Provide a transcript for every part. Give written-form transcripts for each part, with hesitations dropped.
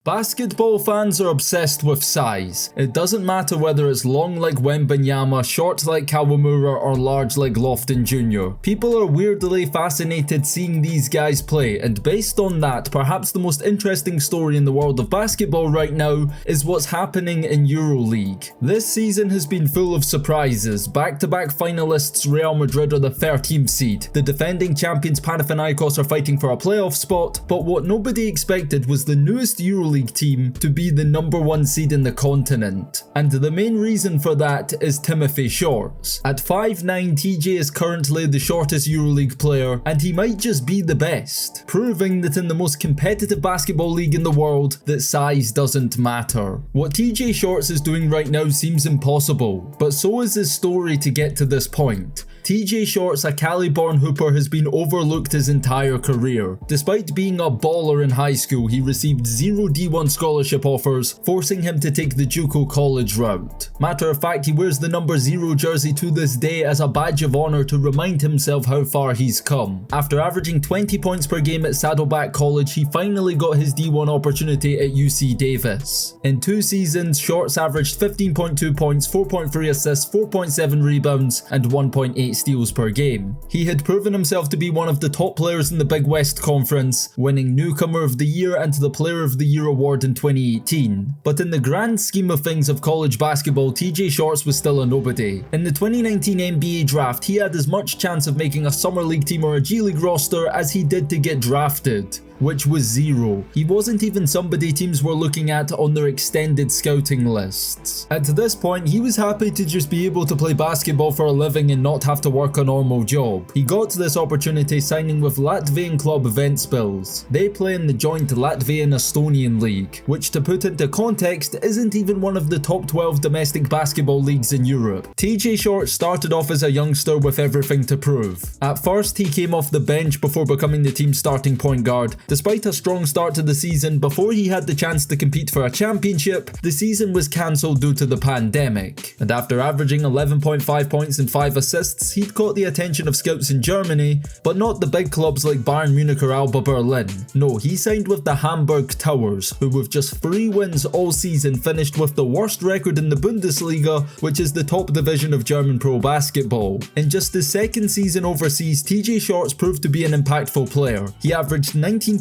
Basketball fans are obsessed with size. It doesn't matter whether it's long like Wembanyama, short like Kawamura, or large like Lofton Jr. People are weirdly fascinated seeing these guys play, and based on that, perhaps the most interesting story in the world of basketball right now is what's happening in EuroLeague. This season has been full of surprises. Back-to-back finalists Real Madrid are the 13th seed. The defending champions Panathinaikos are fighting for a playoff spot, but what nobody expected was the newest EuroLeague team to be the #1 seed in the continent. And the main reason for that is Timothy Shorts. At 5'9", TJ is currently the shortest EuroLeague player, and he might just be the best, proving that in the most competitive basketball league in the world, that size doesn't matter. What TJ Shorts is doing right now seems impossible, but so is his story to get to this point. TJ Shorts, a Cali-born hooper, has been overlooked his entire career. Despite being a baller in high school, he received 0 D1 scholarship offers, forcing him to take the JUCO college route. Matter of fact, he wears the number 0 jersey to this day as a badge of honor to remind himself how far he's come. After averaging 20 points per game at Saddleback College, he finally got his D1 opportunity at UC Davis. In 2 seasons, Shorts averaged 15.2 points, 4.3 assists, 4.7 rebounds, and 1.8 steals per game. He had proven himself to be one of the top players in the Big West Conference, winning Newcomer of the Year and the Player of the Year award in 2018. But in the grand scheme of things of college basketball, TJ Shorts was still a nobody. In the 2019 NBA draft, he had as much chance of making a Summer League team or a G League roster as he did to get drafted, which was 0. He wasn't even somebody teams were looking at on their extended scouting lists. At this point, he was happy to just be able to play basketball for a living and not have to work a normal job. He got this opportunity signing with Latvian club Ventspils. They play in the joint Latvian-Estonian league, which to put into context isn't even one of the top 12 domestic basketball leagues in Europe. TJ Shorts started off as a youngster with everything to prove. At first, he came off the bench before becoming the team's starting point guard. Despite a strong start to the season, before he had the chance to compete for a championship, the season was cancelled due to the pandemic. And after averaging 11.5 points and 5 assists, he'd caught the attention of scouts in Germany, but not the big clubs like Bayern Munich or Alba Berlin. No, he signed with the Hamburg Towers, who with just 3 wins all season finished with the worst record in the Bundesliga, which is the top division of German pro basketball. In just his second season overseas, TJ Shorts proved to be an impactful player. He averaged 19.3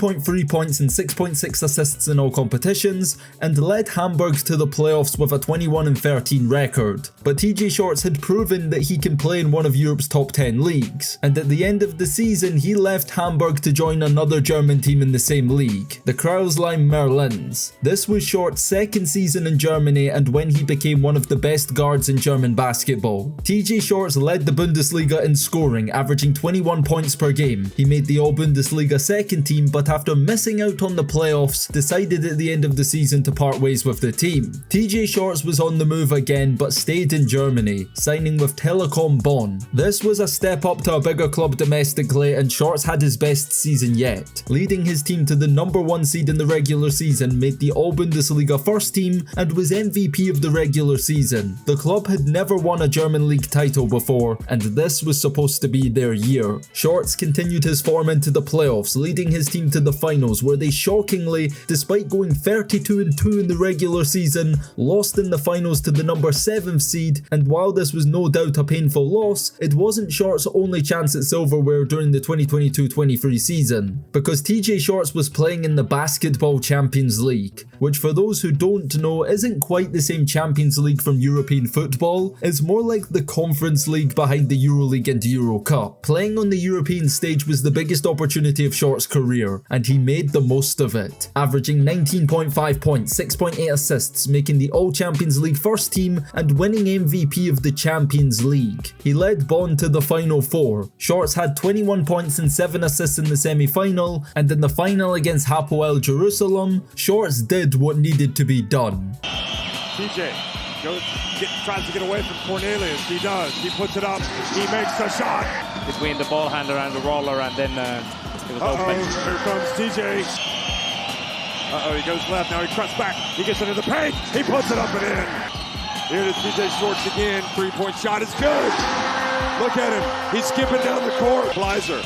points and 6.6 assists in all competitions, and led Hamburg to the playoffs with a 21-13 record. But TJ Shorts had proven that he can play in one of Europe's top 10 leagues, and at the end of the season he left Hamburg to join another German team in the same league, the Kreuzheim Merlins. This was Shorts' second season in Germany and when he became one of the best guards in German basketball. TJ Shorts led the Bundesliga in scoring, averaging 21 points per game. He made the All-Bundesliga second team, but after missing out on the playoffs, decided at the end of the season to part ways with the team. TJ Shorts was on the move again, but stayed in Germany, signing with Telekom Bonn. This was a step up to a bigger club domestically, and Shorts had his best season yet, leading his team to the #1 seed in the regular season, made the All-Bundesliga first team, and was MVP of the regular season. The club had never won a German league title before, and this was supposed to be their year. Shorts continued his form into the playoffs, leading his team to the finals, where they shockingly, despite going 32-2 in the regular season, lost in the finals to the #7 seed. And while this was no doubt a painful loss, it wasn't Shorts' only chance at silverware during the 2022-23 season, because TJ Shorts was playing in the Basketball Champions League, which for those who don't know isn't quite the same Champions League from European football. It's more like the Conference League behind the EuroLeague and EuroCup. Playing on the European stage was the biggest opportunity of Shorts' career, and he made the most of it, averaging 19.5 points, 6.8 assists, making the All-Champions League first team and winning MVP of the Champions League. He led Bonn to the Final Four. Shorts had 21 points and 7 assists in the semi-final, and in the final against Hapoel Jerusalem, Shorts did what needed to be done. TJ tries to get away from Cornelius. He does. He puts it up. He makes the shot. Between the ball handler and the roller, and then it was open. Here comes TJ. He goes left. Now he cuts back. He gets into the paint. He puts it up and in. Here to TJ Shorts again. 3-point shot is good. Look at him. He's skipping down the court. Bleiser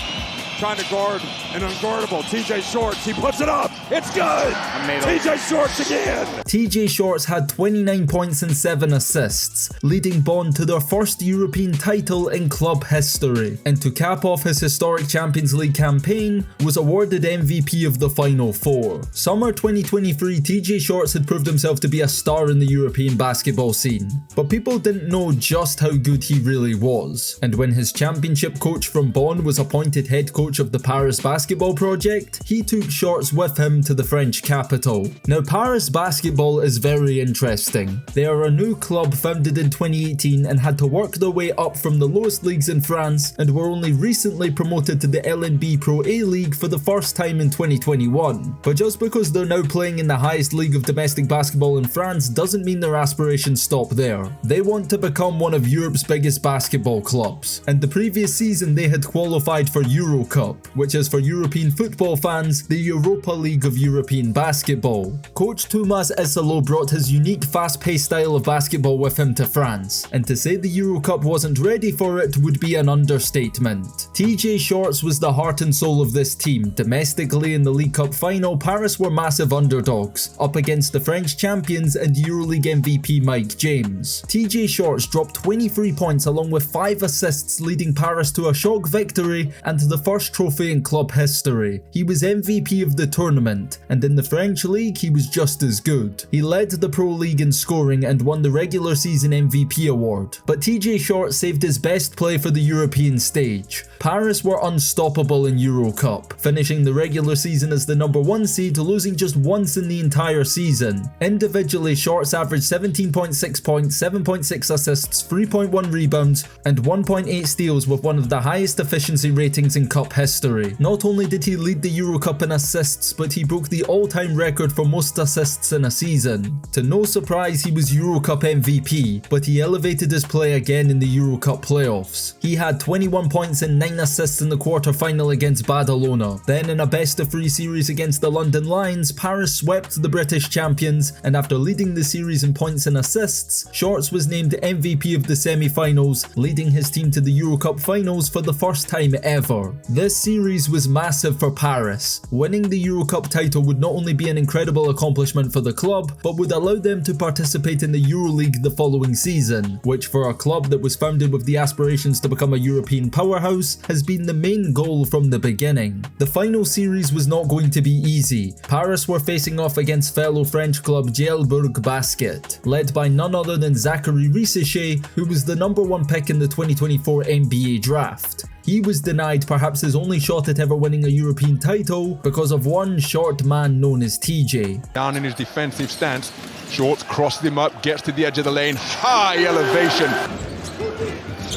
trying to guard an unguardable. TJ Shorts, he puts it up. It's good. TJ Shorts again. TJ Shorts had 29 points and 7 assists, leading Bonn to their first European title in club history. And to cap off his historic Champions League campaign, was awarded MVP of the Final Four. Summer 2023, TJ Shorts had proved himself to be a star in the European basketball scene, but people didn't know just how good he really was. And when his championship coach from Bonn was appointed head coach of the Paris basketball project, he took Shorts with him to the French capital. Now, Paris basketball is very interesting. They are a new club founded in 2018 and had to work their way up from the lowest leagues in France, and were only recently promoted to the LNB Pro A League for the first time in 2021. But just because they're now playing in the highest league of domestic basketball in France doesn't mean their aspirations stop there. They want to become one of Europe's biggest basketball clubs, and the previous season they had qualified for EuroCup, which is for European football fans, the Europa League of European basketball. Coach Thomas Isselot brought his unique fast-paced style of basketball with him to France, and to say the EuroCup wasn't ready for it would be an understatement. TJ Shorts was the heart and soul of this team. Domestically in the League Cup final, Paris were massive underdogs, up against the French champions and EuroLeague MVP Mike James. TJ Shorts dropped 23 points along with 5 assists, leading Paris to a shock victory and the first trophy in club history. He was MVP of the tournament, and in the French league he was just as good. He led the Pro League in scoring and won the regular season MVP award. But TJ Shorts saved his best play for the European stage. Paris were unstoppable in EuroCup, finishing the regular season as the #1 seed, losing just once in the entire season. Individually, Shorts averaged 17.6 points, 7.6 assists, 3.1 rebounds, and 1.8 steals with one of the highest efficiency ratings in cup history. Not only did he lead the EuroCup in assists, but he broke the all-time record for most assists in a season. To no surprise, he was EuroCup MVP, but he elevated his play again in the EuroCup playoffs. He had 21 points and 9 assists in the quarter-final against Badalona. Then in a best-of-3 series against the London Lions, Paris swept the British champions, and after leading the series in points and assists, Shorts was named MVP of the semi-finals, leading his team to the EuroCup finals for the first time ever. This series was massive for Paris. Winning the EuroCup title would not only be an incredible accomplishment for the club, but would allow them to participate in the EuroLeague the following season, which for a club that was founded with the aspirations to become a European powerhouse has been the main goal from the beginning. The final series was not going to be easy. Paris were facing off against fellow French club Gullible Basket, led by none other than Zachary Risacher, who was the #1 pick in the 2024 NBA draft. He was denied perhaps his only shot at ever winning a European title because of one short man known as TJ. Down in his defensive stance, Shorts crosses him up, gets to the edge of the lane, high elevation.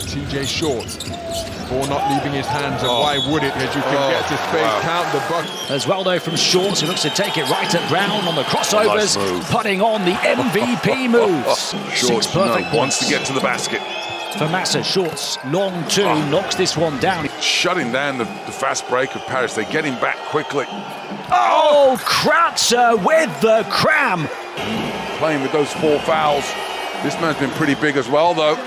TJ Shorts, ball not leaving his hands, and why would it, as you can get to space, count the bucket. As well though from Shorts, who looks to take it right at Brown on the crossovers, putting on the MVP moves. Shorts wants to get to the basket. For Massa, Shorts, long two, knocks this one down. Shutting down the fast break of Paris. They get him back quickly. Oh, Kratzer with the cram. Playing with those 4 fouls. This man's been pretty big as well, though.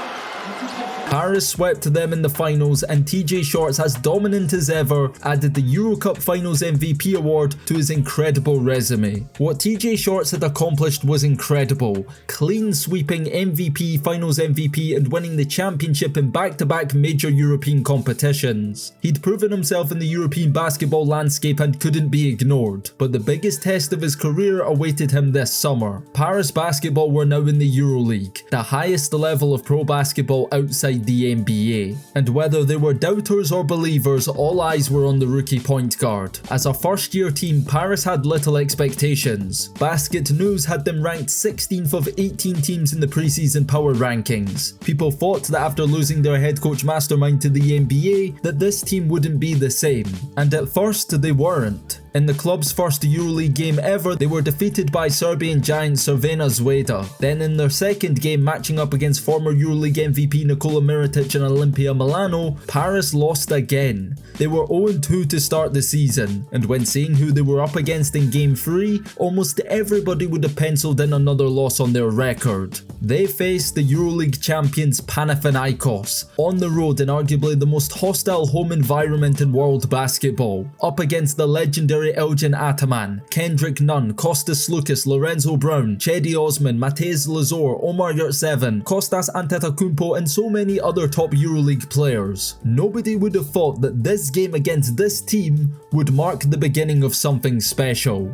Paris swept them in the finals, and TJ Shorts, as dominant as ever, added the EuroCup Finals MVP award to his incredible resume. What TJ Shorts had accomplished was incredible. Clean sweeping MVP, Finals MVP, and winning the championship in back-to-back major European competitions. He'd proven himself in the European basketball landscape and couldn't be ignored, but the biggest test of his career awaited him this summer. Paris basketball were now in the EuroLeague, the highest level of pro basketball outside the NBA. And whether they were doubters or believers, all eyes were on the rookie point guard. As a first-year team, Paris had little expectations. Basket News had them ranked 16th of 18 teams in the preseason power rankings. People thought that after losing their head coach mastermind to the NBA, that this team wouldn't be the same. And at first, they weren't. In the club's first EuroLeague game ever, they were defeated by Serbian giant Crvena Zvezda. Then in their second game, matching up against former EuroLeague MVP Nikola Mirotic and Olimpia Milano, Paris lost again. They were 0-2 to start the season, and when seeing who they were up against in Game 3, almost everybody would have penciled in another loss on their record. They faced the EuroLeague champions Panathinaikos, on the road in arguably the most hostile home environment in world basketball, up against the legendary Elgin Ataman, Kendrick Nunn, Kostas Lukas, Lorenzo Brown, Cedi Osman, Matej Lazor, Omar Yurtseven, Kostas Antetokounmpo and so many other top EuroLeague players. Nobody would have thought that this game against this team would mark the beginning of something special.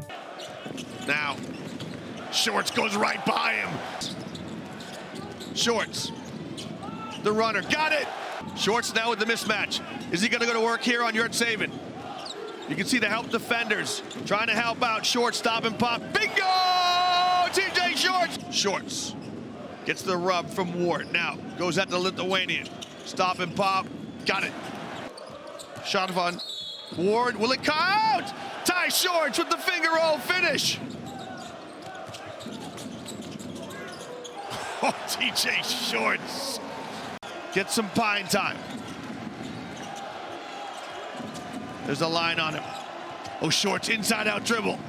Now, Shorts goes right by him. Shorts, the runner, got it! Shorts now with the mismatch. Is he gonna go to work here on Yurtseven? You can see the help defenders trying to help out. Shorts, stop and pop. Bingo! TJ Shorts! Shorts gets the rub from Ward. Now goes at the Lithuanian. Stop and pop. Got it. Shot on Ward. Will it count? Ty Shorts with the finger roll finish. Oh, TJ Shorts. Get some pine time. There's a line on him. Oh, Shorts inside out dribble.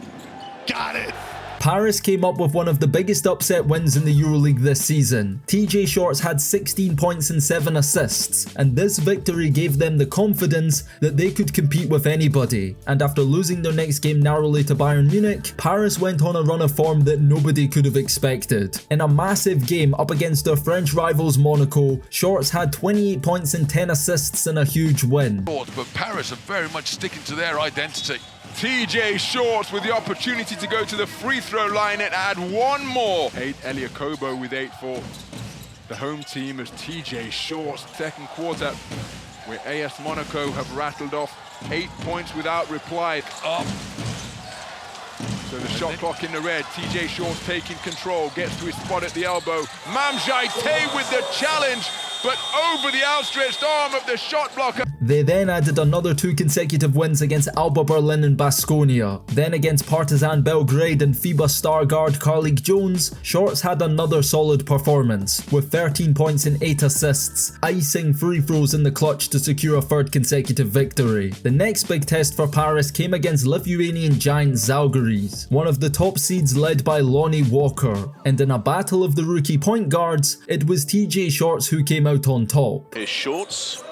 Got it. Paris came up with one of the biggest upset wins in the EuroLeague this season. TJ Shorts had 16 points and 7 assists, and this victory gave them the confidence that they could compete with anybody. And after losing their next game narrowly to Bayern Munich, Paris went on a run of form that nobody could have expected. In a massive game up against their French rivals Monaco, Shorts had 28 points and 10 assists in a huge win. But Paris are very much sticking to their identity. TJ Shorts with the opportunity to go to the free throw line and add one more. 8 Elia Kobo with 8 for the home team as TJ Shorts second quarter, where AS Monaco have rattled off 8 points without reply. Up. So the shot clock in the red. TJ Shorts taking control, gets to his spot at the elbow. Mamjaite with the challenge, but over the outstretched arm of the shot blocker. They then added another 2 consecutive wins against Alba Berlin and Baskonia. Then against Partizan Belgrade and FIBA star guard Carlik Jones, Shorts had another solid performance, with 13 points and 8 assists, icing free throws in the clutch to secure a third consecutive victory. The next big test for Paris came against Lithuanian giant Žalgiris, one of the top seeds led by Lonnie Walker, and in a battle of the rookie point guards, it was TJ Shorts who came out on top. Here's Shorts.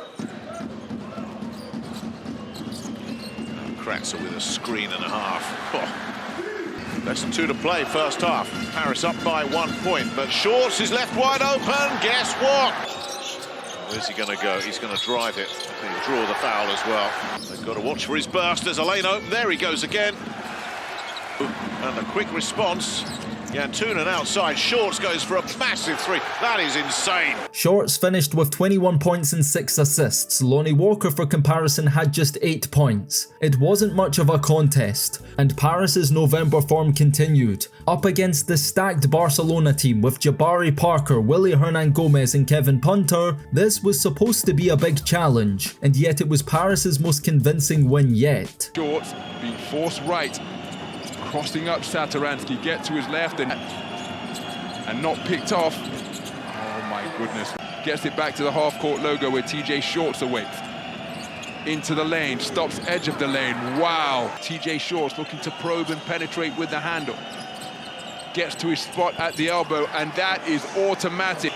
Kratzer with a screen and a half. Oh. Less than 2 to play first half. Paris up by 1 point, but Shorts is left wide open. Guess what? Where's he going to go? He's going to drive it. I think he'll draw the foul as well. They've got to watch for his burst. There's a lane open. There he goes again. And a quick response. Yantunen outside. Shorts goes for a massive 3. That is insane. Shorts finished with 21 points and 6 assists. Lonnie Walker, for comparison, had just 8 points. It wasn't much of a contest, and Paris's November form continued. Up against the stacked Barcelona team with Jabari Parker, Willy Hernan Gomez and Kevin Punter, this was supposed to be a big challenge, and yet it was Paris's most convincing win yet. Shorts being forced right. Crossing up Satoransky, get to his left and not picked off. Oh my goodness. Gets it back to the half-court logo where TJ Shorts awaits. Into the lane, stops edge of the lane. Wow. TJ Shorts looking to probe and penetrate with the handle. Gets to his spot at the elbow, and that is automatic.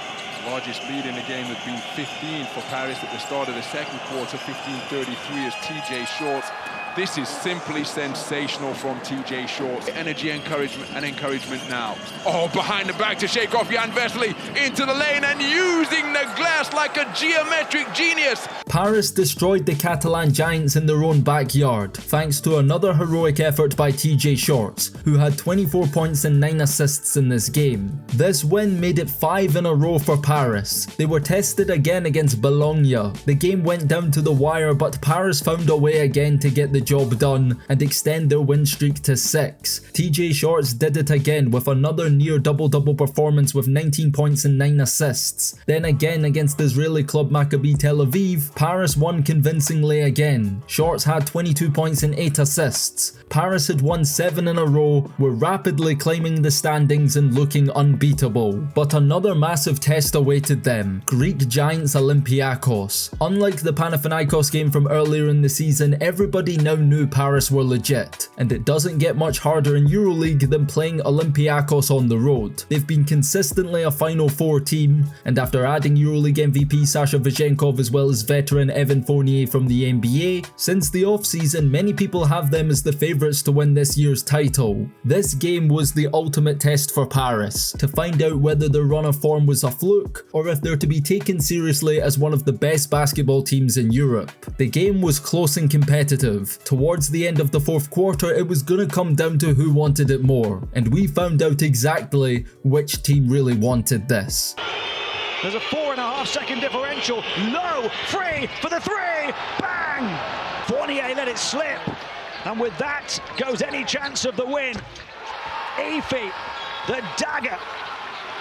Largest lead in the game has been 15 for Paris at the start of the second quarter, 15-33 as TJ Shorts. This is simply sensational from TJ Shorts. Energy, encouragement now. Oh, behind the back to shake off Jan Vesely into the lane and using the glass like a geometric genius. Paris destroyed the Catalan giants in their own backyard, thanks to another heroic effort by TJ Shorts, who had 24 points and 9 assists in this game. This win made it 5 in a row for Paris. They were tested again against Bologna. The game went down to the wire, but Paris found a way again to get the job done and extend their win streak to 6. TJ Shorts did it again with another near double-double performance with 19 points and 9 assists. Then again against Israeli club Maccabi Tel Aviv, Paris won convincingly again. Shorts had 22 points and 8 assists. Paris had won 7 in a row, were rapidly climbing the standings and looking unbeatable. But another massive test awaited them: Greek giants Olympiacos. Unlike the Panathinaikos game from earlier in the season, everybody now knew Paris were legit, and it doesn't get much harder in EuroLeague than playing Olympiacos on the road. They've been consistently a Final Four team, and after adding EuroLeague MVP Sasha Vezenkov as well as veteran Evan Fournier from the NBA, since the off-season many people have them as the favourites to win this year's title. This game was the ultimate test for Paris, to find out whether their run of form was a fluke, or if they're to be taken seriously as one of the best basketball teams in Europe. The game was close and competitive. Towards the end of the fourth quarter, it was gonna come down to who wanted it more, and we found out exactly which team really wanted this. There's a 4.5-second differential. Low, free for the three. Bang! Fournier let it slip. And with that goes any chance of the win. Efi, the dagger.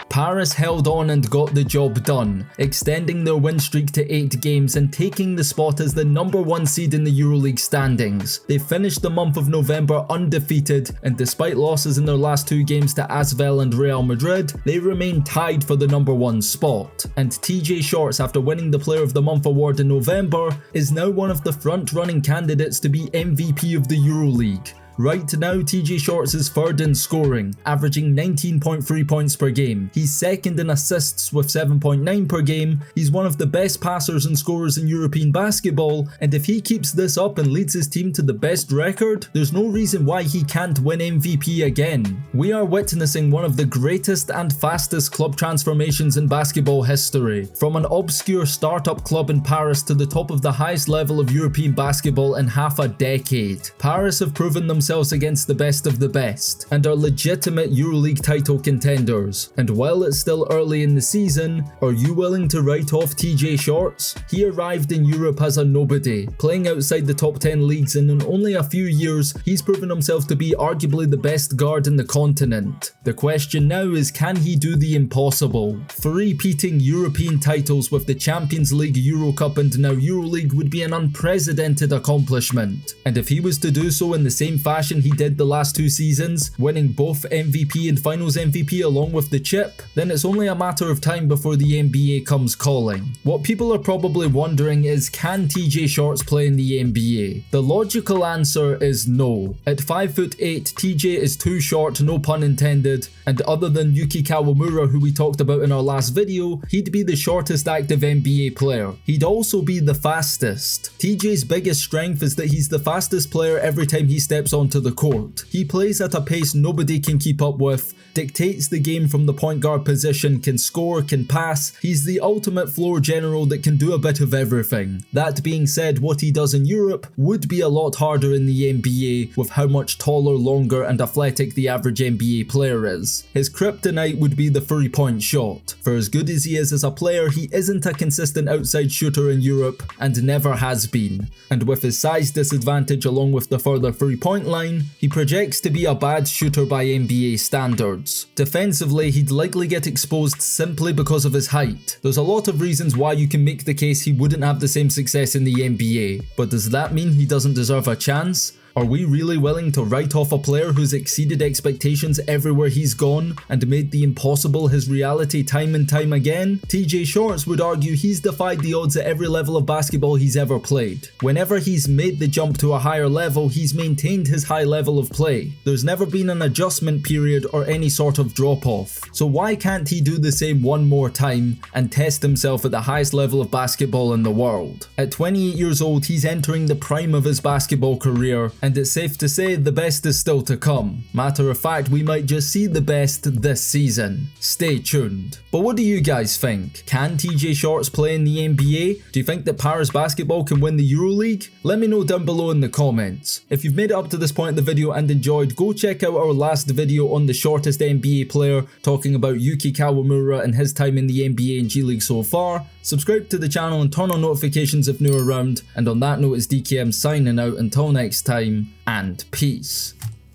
Paris held on and got the job done, extending their win streak to 8 games and taking the spot as the #1 seed in the EuroLeague standings. They finished the month of November undefeated, and despite losses in their last 2 games to ASVEL and Real Madrid, they remain tied for the #1 spot. And TJ Shorts, after winning the Player of the Month award in November, is now one of the front-running candidates to be MVP of the EuroLeague. Right now, TJ Shorts is third in scoring, averaging 19.3 points per game. He's second in assists with 7.9 per game. He's one of the best passers and scorers in European basketball, and if he keeps this up and leads his team to the best record, there's no reason why he can't win MVP again. We are witnessing one of the greatest and fastest club transformations in basketball history, from an obscure startup club in Paris to the top of the highest level of European basketball in half a decade. Paris have proven themselves against the best of the best, and are legitimate EuroLeague title contenders. And while it's still early in the season, are you willing to write off TJ Shorts? He arrived in Europe as a nobody, playing outside the top 10 leagues, and in only a few years, he's proven himself to be arguably the best guard in the continent. The question now is, can he do the impossible? Three-peating European titles with the Champions League, EuroCup and now EuroLeague would be an unprecedented accomplishment. And if he was to do so in the same fashion he did the last 2 seasons, winning both MVP and Finals MVP along with the chip, then it's only a matter of time before the NBA comes calling. What people are probably wondering is, can TJ Shorts play in the NBA? The logical answer is no. At 5'8", TJ is too short, no pun intended, and other than Yuki Kawamura, who we talked about in our last video, he'd be the shortest active NBA player. He'd also be the fastest. TJ's biggest strength is that he's the fastest player every time he steps onto the court. He plays at a pace nobody can keep up with, dictates the game from the point guard position, can score, can pass. He's the ultimate floor general that can do a bit of everything. That being said, what he does in Europe would be a lot harder in the NBA with how much taller, longer and athletic the average NBA player is. His kryptonite would be the 3-point shot. For as good as he is as a player, he isn't a consistent outside shooter in Europe and never has been. And with his size disadvantage along with the further 3-point line, he projects to be a bad shooter by NBA standards. Defensively, he'd likely get exposed simply because of his height. There's a lot of reasons why you can make the case he wouldn't have the same success in the NBA, but does that mean he doesn't deserve a chance? Are we really willing to write off a player who's exceeded expectations everywhere he's gone and made the impossible his reality time and time again? TJ Shorts would argue he's defied the odds at every level of basketball he's ever played. Whenever he's made the jump to a higher level, he's maintained his high level of play. There's never been an adjustment period or any sort of drop-off. So why can't he do the same one more time and test himself at the highest level of basketball in the world? At 28 years old, he's entering the prime of his basketball career, and it's safe to say the best is still to come. Matter of fact, we might just see the best this season. Stay tuned. But what do you guys think? Can TJ Shorts play in the NBA? Do you think that Paris basketball can win the EuroLeague? Let me know down below in the comments. If you've made it up to this point in the video and enjoyed, go check out our last video on the shortest NBA player, talking about Yuki Kawamura and his time in the NBA and G League so far. Subscribe to the channel and turn on notifications if new around, and on that note, it's DKM signing out until next time, and peace.